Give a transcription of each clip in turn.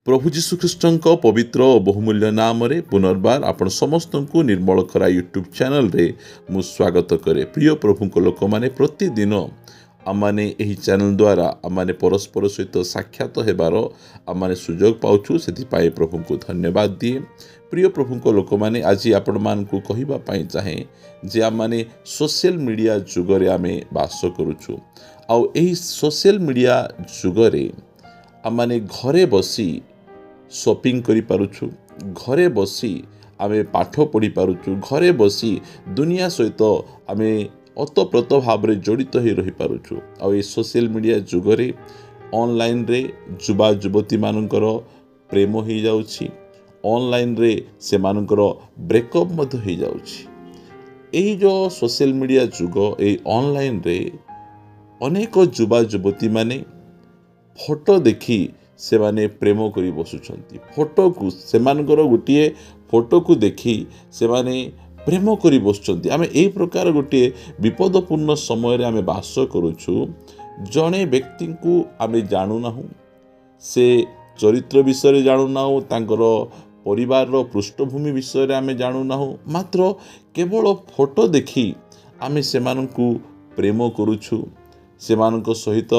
प्रभु जीशुख्रीष्ट पवित्र और बहुमूल्य नाम रे पुनर्बार आपण समस्त को निर्मल खरा यूट्यूब चैनल रे मु स्वागत करे। प्रिय प्रभु को लोक माने प्रतिदिन आमाने एही चैनल द्वारा आमाने परस्पर सहित साक्षात हेबार आमाने सुजोग पाउछु, सेति पाए प्रभु को धन्यवाद दिए। प्रिय प्रभु को लोक माने आज आपण मान को कहिबा पई चाहे जे आमाने सोशल मीडिया जुग रे आमे वास करूछु। आ एही सोशल मीडिया जुग रे आमाने घरे बसी शॉपिंग करि पारुछु, घरे बसी आमे पाठ पढ़ी पारुछु, घरे बसी दुनिया सहित आमे अतप्रत भाव रे जड़ित हो रही पारुछु। आ ये सोशल मीडिया जुग रे ऑनलाइन रे युवा युवती मानकर प्रेम हो जाउछि, ऑनलाइन रे से मानकर ब्रेकअप मध्य हो जाउछि। एही जो सोशल मीडिया जुग ए ऑनलाइन रे अनेक युवा युवती माने फोटो देखी से माने प्रेम करी बसुछंती। फोटो को से मानकर गोटे फोटो को देखी से माने प्रेम करी बसुछंती। आमे एही प्रकार गोटे विपदपूर्ण समय रे आमे वास करूछु। जणे व्यक्ति को आमे जानू नाहु, से चरित्र विषय रे जानू नाहु, तांकर परिवार रो पृष्ठभूमि विषय रे आमे जानू नाहु, मात्र केवल फोटो देखी आमे सेमानंकु प्रेम करूछु, सेमानक सहित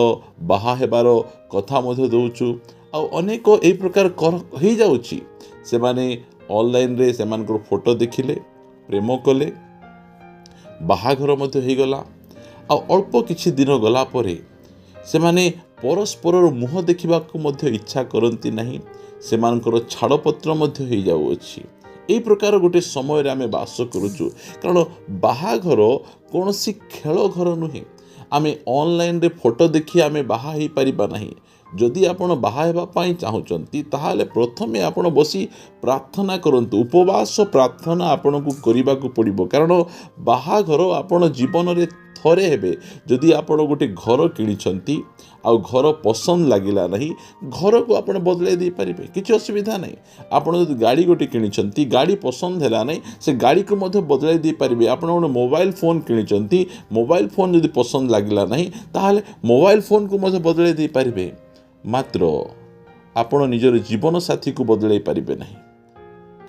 बाहा हेबार कथा मध्य दउछु। आ अनेक एही प्रकार हो जाउछि। से माने ऑनलाइन रे सेमानकर फोटो देखिले, प्रेम कले, बाहाघर मध्य हो गला। आ अल्प किछि दिन गला परे से माने परस्पर मुह देखिबा को मध्य इच्छा करंती नहीं, सेमानकर छाड़पत्र मध्य हो जाउछि। एही प्रकार गोटे समय रे आमे वास करूछु। कारण बाहाघर कोनोसी खेल घर नुहे। आमे ऑनलाइन रे फोटो देखि आमे बाहा ही परिबा नहीं। जदि आपण बाहा हेबा पई चाहुचंती ताहाले प्रथमे आपण बसी प्रार्थना करंतु। उपवास प्रार्थना आपण को करिबा को पड़िबो। कारण बाहाघर आपण जीवन रे थरे हेबे। जदि आपण गोटे घर किनिछंती आ घर पसंद लागिला नहीं, घर को आपण बदले दे पारिबे, किछि असुविधा नहीं। आपण जदि गाड़ी गोटे किनिछंती, गाड़ी पसंद हैला नहीं, से गाड़ी को मध्य बदले दे पारिबे। आपण गोटे मोबाइल फोन किनिछंती, मोबाइल फोन जदि पसंद लागिला नहीं ताहाले मोबाइल फोन को मध्य बदले दे पारिबे, मात्र आपण निजर जीवन साथी को बदले पारिबे नहीं।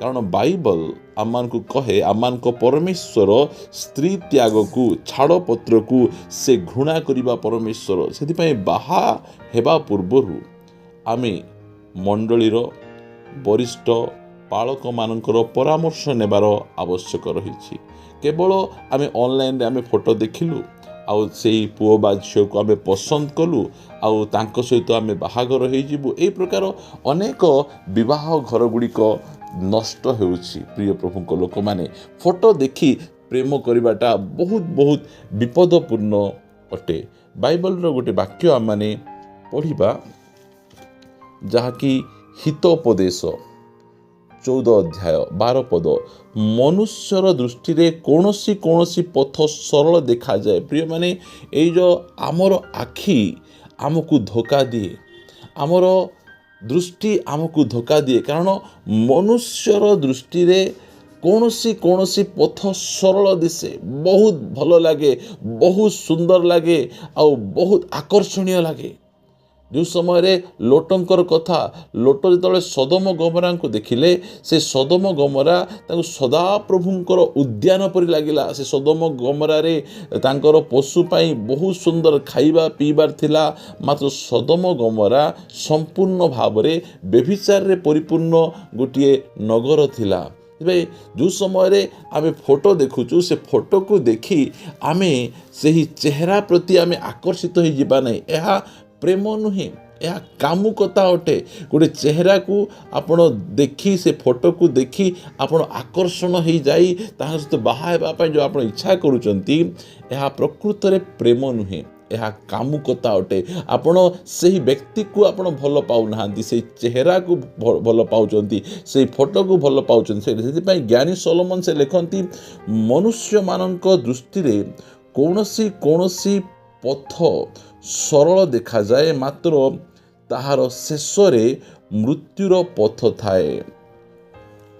कारण बाइबल आमान को कहे, आमान को परमेश्वर स्त्री त्याग को छाड़पत्र को से घृणा करिबा परमेश्वर। सेति पई बाहा हेबा पूर्वरु आमे मंडलीर वरिष्ठ पालक मानकर परामर्श नेबार आवश्यक रही। केवल आमे ऑनलाइन रे आमे फोटो देखिलु, आउ से पुओ बा झियो को आमे पसंद कलु, आउ तांको सहित आमे बाहागर हो जिवु। ए प्रकार अनेक विवाह घर गुड़िक नष्ट होउछि। प्रिय प्रभु को लोक माने फोटो देखी प्रेम करिबाटा बहुत बहुत विपदपूर्ण अटे। बाइबल रो गोटे वाक्य आम माने पढ़िबा, जहाँकि हितोपदेश 14 अध्याय 12 पद, मनुष्यर दृष्टि रे कोनोसी कोनोसी पथ सरल देखा जाए। प्रिय माने ए जो आमर आखि आमको धोखा दिए, आमर दृष्टि आमको धोखा दिए। कारण मनुष्यर दृष्टि रे कोनोसी कोनोसी पथ सरल दिसे, बहुत भल लगे, बहुत सुंदर लगे, आउ बहुत आकर्षणीय लगे। जो समय रे लोटंकर कथा, लोट जो सदम गमरा को देखिले, से सदम गमरा तांको सदा प्रभुंकर उद्यान परि लागिला। से सदम गमरा रे तांकर पशु पाई बहुत सुंदर खाइबा पीबार थिला, मात्र सदम गमरा संपूर्ण भाव रे व्यभिचार रे परिपूर्ण गोटे नगर थिला। जो समय रे आमे फोटो देखुचु, से फोटो को देखी आमे सही चेहरा प्रति आमे आकर्षित हो जिबा नहीं। एहा प्रेम नुहे, यह कामुकता अटे। गोटे चेहरा को आपण देखी, से फोटो को देखी आपण आकर्षण हो जाई ताहा सहित बाहा हेबा पई जो आपण इच्छा करूचंती, यह प्रकृत रे प्रेम नुहे, यह कामुकता अटे। आपण सही व्यक्ति को आपण भल पाउ नाहांती, से चेहरा को भल पाउचंती, से फोटो को भल पाउचंती। सेति पई ज्ञानी सोलोमन से लिखंती, मनुष्य मानक दृष्टि रे कोनोसी कोनोसी पथ सरल देखा जाए, मात्र ताहार शेष रे मृत्युर पथ थाए।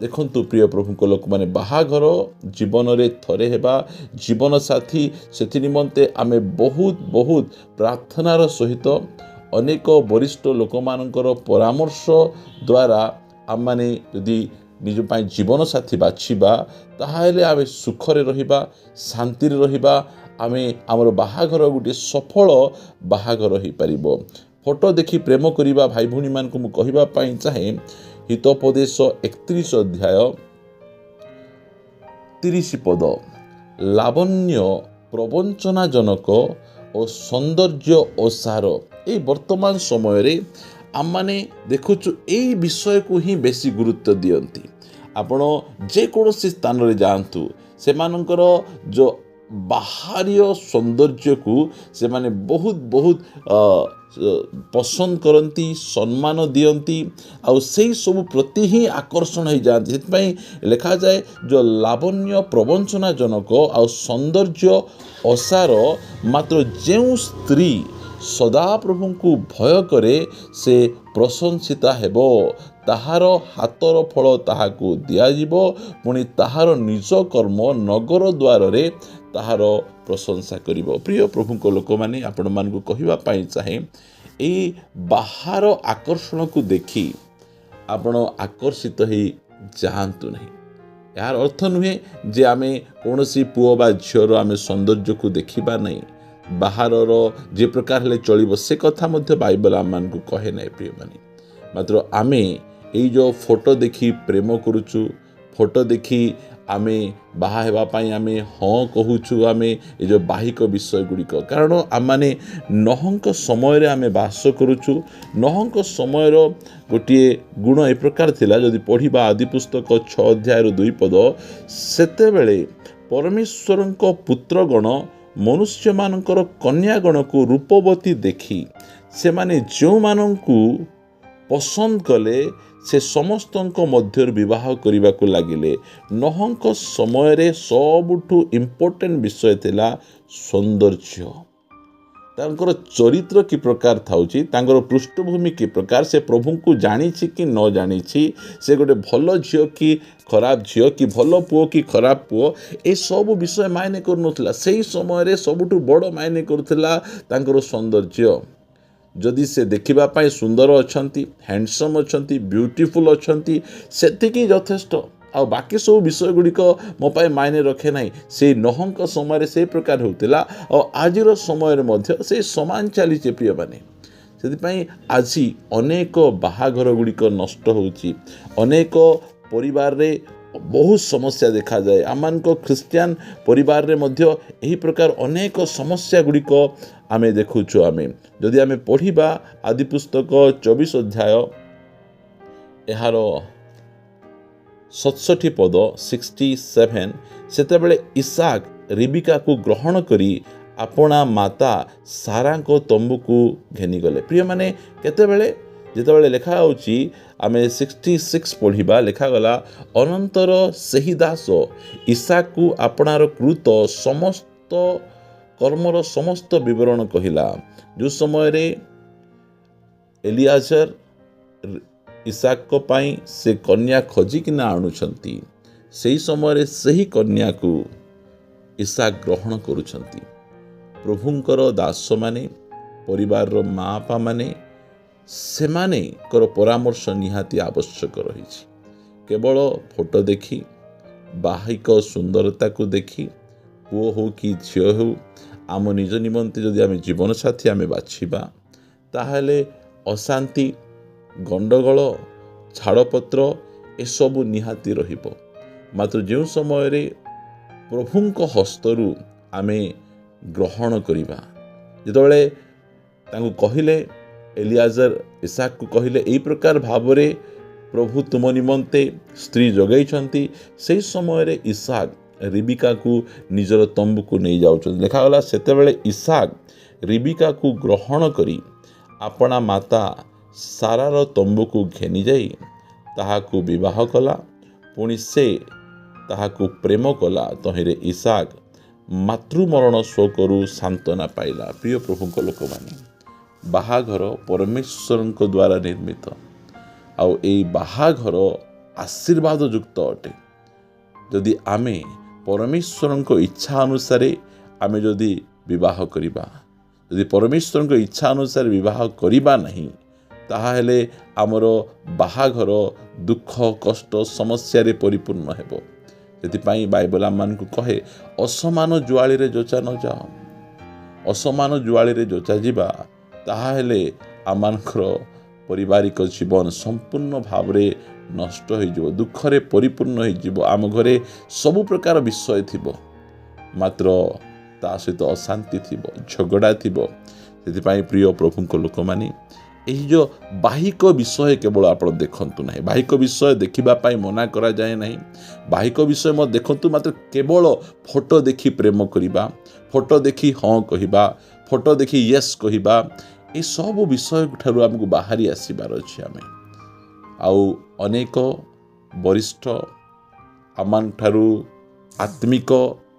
ଦେଖନ୍ତୁ ପ୍ରିୟ ପ୍ରଭୁଙ୍କ ଲୋକମାନେ, ବାହାଘର ଜୀବନରେ ଥରେ ହେବା, ଜୀବନସାଥୀ ସେଥି ନିମନ୍ତେ ଆମେ ବହୁତ ପ୍ରାର୍ଥନାର ସହିତ ଅନେକ ବରିଷ୍ଠ ଲୋକମାନଙ୍କର ପରାମର୍ଶ ଦ୍ୱାରା ଆମମାନେ ଯଦି ନିଜ ପାଇଁ ଜୀବନସାଥୀ ବାଛିବା, ତାହେଲେ ଆମେ ସୁଖରେ ରହିବା, ଶାନ୍ତିରେ ରହିବା, ଆମେ ଆମର ବାହାଘର ଗୋଟିଏ ସଫଳ ବାହାଘର ହୋଇପାରିବ। ଫଟୋ ଦେଖି ପ୍ରେମ କରିବା ଭାଇ ଭଉଣୀମାନଙ୍କୁ ମୁଁ କହିବା ପାଇଁ ଚାହେଁ, ହିତୋପଦେଶ 31 ଅଧ୍ୟାୟ 30 ପଦ, ଲାବଣ୍ୟ ପ୍ରବଞ୍ଚନାଜନକ ଓ ସୌନ୍ଦର୍ଯ୍ୟ ଓସାର। এই ବର୍ତ୍ତମାନ ସମୟରେ ଆମମାନେ ଦେଖୁଛୁ ଏଇ ବିଷୟକୁ ହିଁ ବେଶୀ ଗୁରୁତ୍ୱ ଦିଅନ୍ତି। ଆପଣ ଯେକୌଣସି ସ୍ଥାନରେ ଯାଆନ୍ତୁ, ସେମାନଙ୍କର ଯେଉଁ ବାହାରୀୟ ସୌନ୍ଦର୍ଯ୍ୟକୁ ସେମାନେ ବହୁତ ପସନ୍ଦ କରନ୍ତି, ସମ୍ମାନ ଦିଅନ୍ତି, ଆଉ ସେଇ ସବୁ ପ୍ରତି ହିଁ ଆକର୍ଷଣ ହୋଇଯାଆନ୍ତି। ସେଥିପାଇଁ ଲେଖାଯାଏ ଯେଉଁ ଲାବଣ୍ୟ ପ୍ରବଞ୍ଚନାଜନକ ଆଉ ସୌନ୍ଦର୍ଯ୍ୟ ଓସାର, ମାତ୍ର ଯେଉଁ ସ୍ତ୍ରୀ ସଦାପ୍ରଭୁଙ୍କୁ ଭୟ କରେ ସେ ପ୍ରଶଂସିତା ହେବ, ତାହାର ହାତର ଫଳ ତାହାକୁ ଦିଆଯିବ, ପୁଣି ତାହାର ନିଜ କର୍ମ ନଗର ଦ୍ୱାରରେ ତାହାର ପ୍ରଶଂସା କରିବ। ପ୍ରିୟ ପ୍ରଭୁଙ୍କ ଲୋକମାନେ, ଆପଣମାନଙ୍କୁ କହିବା ପାଇଁ ଚାହେଁ, ଏଇ ବାହାର ଆକର୍ଷଣକୁ ଦେଖି ଆପଣ ଆକର୍ଷିତ ହେଇ ଯାଆନ୍ତୁ ନାହିଁ। ଏହାର ଅର୍ଥ ନୁହେଁ ଯେ ଆମେ କୌଣସି ପୁଅ ବା ଝିଅର ଆମେ ସୌନ୍ଦର୍ଯ୍ୟକୁ ଦେଖିବା ନାହିଁ, ବାହାରର ଯେ ପ୍ରକାର ହେଲେ ଚଳିବ, ସେ କଥା ମଧ୍ୟ ବାଇବଲ ଆମମାନଙ୍କୁ କହେ ନାହିଁ ପ୍ରିୟମାନେ। ମାତ୍ର ଆମେ ଏଇ ଯେଉଁ ଫଟୋ ଦେଖି ପ୍ରେମ କରୁଛୁ, ଫଟୋ ଦେଖି ଆମେ ବାହା ହେବା ପାଇଁ ଆମେ ହଁ କହୁଛୁ, ଆମେ ଏ ଯେଉଁ ବାହିକ ବିଷୟ ଗୁଡ଼ିକ, କାରଣ ଆମମାନେ ନହଙ୍କ ସମୟରେ ଆମେ ବାସ କରୁଛୁ। ନହଙ୍କ ସମୟର ଗୋଟିଏ ଗୁଣ ଏ ପ୍ରକାର ଥିଲା, ଯଦି ପଢ଼ିବା ଆଦି ପୁସ୍ତକ 6 ଅଧ୍ୟାୟର 2 ପଦ, ସେତେବେଳେ ପରମେଶ୍ୱରଙ୍କ ପୁତ୍ରଗଣ ମନୁଷ୍ୟମାନଙ୍କର କନ୍ୟାଗଣକୁ ରୂପବତୀ ଦେଖି ସେମାନେ ଯେଉଁମାନଙ୍କୁ ପସନ୍ଦ କଲେ ସେ ସମସ୍ତଙ୍କ ମଧ୍ୟରୁ ବିବାହ କରିବାକୁ ଲାଗିଲେ। ନହଙ୍କ ସମୟରେ ସବୁଠୁ ଇମ୍ପୋର୍ଟାଣ୍ଟ ବିଷୟ ଥିଲା ସୌନ୍ଦର୍ଯ୍ୟ। ତାଙ୍କର ଚରିତ୍ର କି ପ୍ରକାର ଥାଉଛି, ତାଙ୍କର ପୃଷ୍ଠଭୂମି କି ପ୍ରକାର, ସେ ପ୍ରଭୁଙ୍କୁ ଜାଣିଛି କି ନ ଜାଣିଛି, ସେ ଗୋଟେ ଭଲ ଝିଅ କି ଖରାପ ଝିଅ, କି ଭଲ ପୁଅ କି ଖରାପ ପୁଅ, ଏସବୁ ବିଷୟ ମାଇନେ କରୁନଥିଲା। ସେହି ସମୟରେ ସବୁଠୁ ବଡ଼ ମାଇନେ କରୁଥିଲା ତାଙ୍କର ସୌନ୍ଦର୍ଯ୍ୟ। ଯଦି ସେ ଦେଖିବା ପାଇଁ ସୁନ୍ଦର ଅଛନ୍ତି, ହ୍ୟାଣ୍ଡସମ୍ ଅଛନ୍ତି, ବ୍ୟୁଟିଫୁଲ୍ ଅଛନ୍ତି, ସେତିକି ଯଥେଷ୍ଟ। ଆଉ ବାକି ସବୁ ବିଷୟ ଗୁଡ଼ିକ ମୋ ପାଇଁ ମାଇନେ ରଖେ ନାହିଁ। ସେଇ ନହଙ୍କ ସମୟରେ ସେଇ ପ୍ରକାର ହେଉଥିଲା, ଆଉ ଆଜିର ସମୟରେ ମଧ୍ୟ ସେଇ ସମାନ ଚାଲିଛି ପ୍ରିୟମାନେ। ସେଥିପାଇଁ ଆଜି ଅନେକ ବାହାଘର ଗୁଡ଼ିକ ନଷ୍ଟ ହେଉଛି, ଅନେକ ପରିବାରରେ ବହୁତ ସମସ୍ୟା ଦେଖାଯାଏ। ଆମମାନଙ୍କ ଖ୍ରୀଷ୍ଟିଆନ ପରିବାରରେ ମଧ୍ୟ ଏହି ପ୍ରକାର ଅନେକ ସମସ୍ୟା ଗୁଡ଼ିକ ଆମେ ଦେଖୁଛୁ। ଯଦି ଆମେ ପଢ଼ିବା ଆଦି ପୁସ୍ତକ 24 ଅଧ୍ୟାୟ ଏହାର 67 ପଦ 67, ସେତେବେଳେ ଇସାକ ରିବିକାକୁ ଗ୍ରହଣ କରି ଆପଣା ମାତା ସାରାଙ୍କ ତମ୍ବୁକୁ ଘେନିଗଲେ। ପ୍ରିୟମାନେ, କେତେବେଳେ ଯେତେବେଳେ ଲେଖା ହେଉଛି, ଆମେ 66 ପଢ଼ିବା, ଲେଖାଗଲା, ଅନନ୍ତର ସେହି ଦାସ ଇସାକକୁ ଆପଣାର କୃତ ସମସ୍ତ କର୍ମର ସମସ୍ତ ବିବରଣ କହିଲା। ଯେଉଁ ସମୟରେ ଏଲିଆଜର ଇସାକଙ୍କ ପାଇଁ ସେ କନ୍ୟା ଖୋଜିକିନା ଆଣୁଛନ୍ତି, ସେହି ସମୟରେ ସେହି କନ୍ୟାକୁ ଇସାକ ଗ୍ରହଣ କରୁଛନ୍ତି। ପ୍ରଭୁଙ୍କର ଦାସମାନେ, ପରିବାରର ମା ବାପା ମାନେ, ସେମାନଙ୍କର ପରାମର୍ଶ ନିହାତି ଆବଶ୍ୟକ ରହିଛି। କେବଳ ଫଟୋ ଦେଖି, ବାହିକ ସୁନ୍ଦରତାକୁ ଦେଖି, ପୁଅ ହେଉ କି ଝିଅ ହେଉ, ଆମ ନିଜ ନିମନ୍ତେ ଯଦି ଆମେ ଜୀବନସାଥୀ ଆମେ ବାଛିବା, ତାହେଲେ ଅଶାନ୍ତି, ଗଣ୍ଡଗୋଳ, ଛାଡ଼ପତ୍ର ଏସବୁ ନିହାତି ରହିବ। ମାତ୍ର ଯେଉଁ ସମୟରେ ପ୍ରଭୁଙ୍କ ହସ୍ତରୁ ଆମେ ଗ୍ରହଣ କରିବା, ଯେତେବେଳେ ତାଙ୍କୁ କହିଲେ, ଏଲିଆଜର ଇସାକକୁ କହିଲେ, ଏହି ପ୍ରକାର ଭାବରେ ପ୍ରଭୁ ତୁମ ନିମନ୍ତେ ସ୍ତ୍ରୀ ଯୋଗାଇଛନ୍ତି, ସେହି ସମୟରେ ଇସାକ ରିବିକାକୁ ନିଜର ତମ୍ବୁକୁ ନେଇଯାଉଛନ୍ତି। ଲେଖାଗଲା, ସେତେବେଳେ ଇସାକ ରିବିକାକୁ ଗ୍ରହଣ କରି ଆପଣା ମାତା ସାରାର ତମ୍ବୁକୁ ଘେନିଯାଇ ତାହାକୁ ବିବାହ କଲା। ପୁଣି ସେ ତାହାକୁ ପ୍ରେମ କଲା। ତହିଁରେ ଇସାକ ମାତୃମରଣ ଶୋକରୁ ସାନ୍ତ୍ୱନା ପାଇଲା। ପ୍ରିୟ ପ୍ରଭୁଙ୍କ ଲୋକମାନେ, ବାହାଘର ପରମେଶ୍ୱରଙ୍କ ଦ୍ୱାରା ନିର୍ମିତ, ଆଉ ଏଇ ବାହାଘର आशीर्वाद युक्त अटे। जदि आमे परमेश्वर इच्छा अनुसार आमे जदि विवाह करिबा, जदि परमेश्वर इच्छा अनुसार विवाह करिबा नहीं, ताहाले आमर बाहाघर दुख कष्ट समस्या रे परिपूर्ण हेबो। सेतिपाई बाइबल आममानकु कहे असमान जुआली रे जोचा न जाओ। असमान जुआली रे जोचा जिबा ताहाले आममानकर पारिवारिक जीवन संपूर्ण भाव रे नष्ट हो जिवो, दुख रे परिपूर्ण हो जिवो। आम घरे सबु प्रकार विषय थिबो, मात्र ता सहित अशांति थिबो, झगड़ा थिबो। सेतिपाई प्रिय प्रभुंक लोक माने एही जो बाहिक विषय केवल आप देखंतु नहीं। बाहिक विषय देखिबा पाई मना करा जाए नहीं। बाहिक विषय मत देखंतु, मात्र केवल फोटो देखी प्रेम करिबा, फोटो देखी हाँ कहिबा, फोटो देखी यस कहिबा, ए सब विषय ठारू हमकु बाहरी आसीबार अछि। आमे आउ अनेक वरिष्ठ आमान ठारू आत्मिक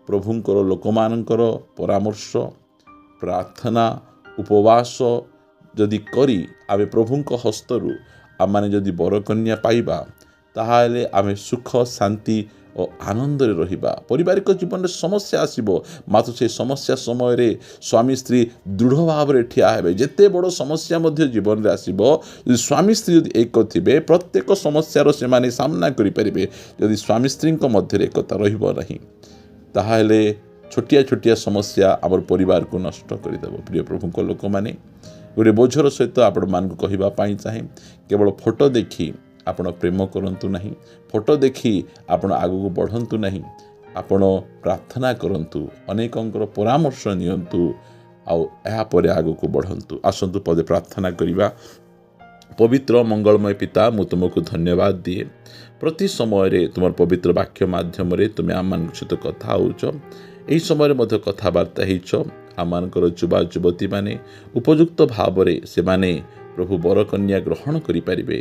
प्रभुंकर लोकमानंकर परामर्श प्रार्थना उपवास जदि करी आमे प्रभुंक हस्तरू आमे जदि बरकन्या पाइबा, ताहाले आमे सुख शांति और आनंद रे रहिबा। पारिवारिक जीवन में समस्या आसीबो, मात्र से समस्या समय रे स्वामी स्त्री दृढ़ भाव रे ठिया हेबे। जेते बड़ समस्या मध्य जीवन रे आसीबो, यदि स्वामी स्त्री यदि एक थिबे प्रत्येक समस्या रो सेमाने सामना करि परिबे। यदि स्वामी स्त्री मध्य रे एकता रहिबो नहीं, ताहाले छोटिया छोटिया समस्या आमर परिवार को नष्ट करदेव। प्रिय प्रभुंक लोक माने गोटे बोझर सहित आपण मानक कहबा पाई चाहे, केवल फोटो देखी आपण प्रेम करंतु नहीं, फोटो देखी आपण आगु बढ़ंतु नहीं। आपण प्रार्थना करंतु, अनेकंकर परामर्श नियंतु, आउ एहा परे आगु को बढ़ंतु। आसंतु पदे प्रार्थना करिबा। पवित्र मंगलमय पिता, मु तुमको धन्यवाद दिए। प्रति समय रे तुम पवित्र वाक्य माध्यम रे तुम आम सहित कथा होच। एही समय मध्य कथबार्ता होच। आमानकर युवा युवती माने उपयुक्त भाव रे से माने प्रभु बरकन्या ग्रहण करि परिबे।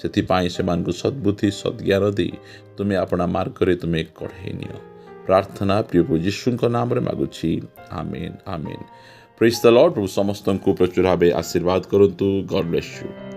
सेथिपाई सेमानकु सद्बुद्धि सद्ज्ञान दे तुमे अपना मार्ग रे तुमे कढ़ेई नियो। प्रार्थना प्रिय प्रभु यीशुंक नाम रे मागुछि, amen amen. Praise the Lord. प्रभु समस्तंकु प्रचुर भावे आशीर्वाद करंतु। God bless you.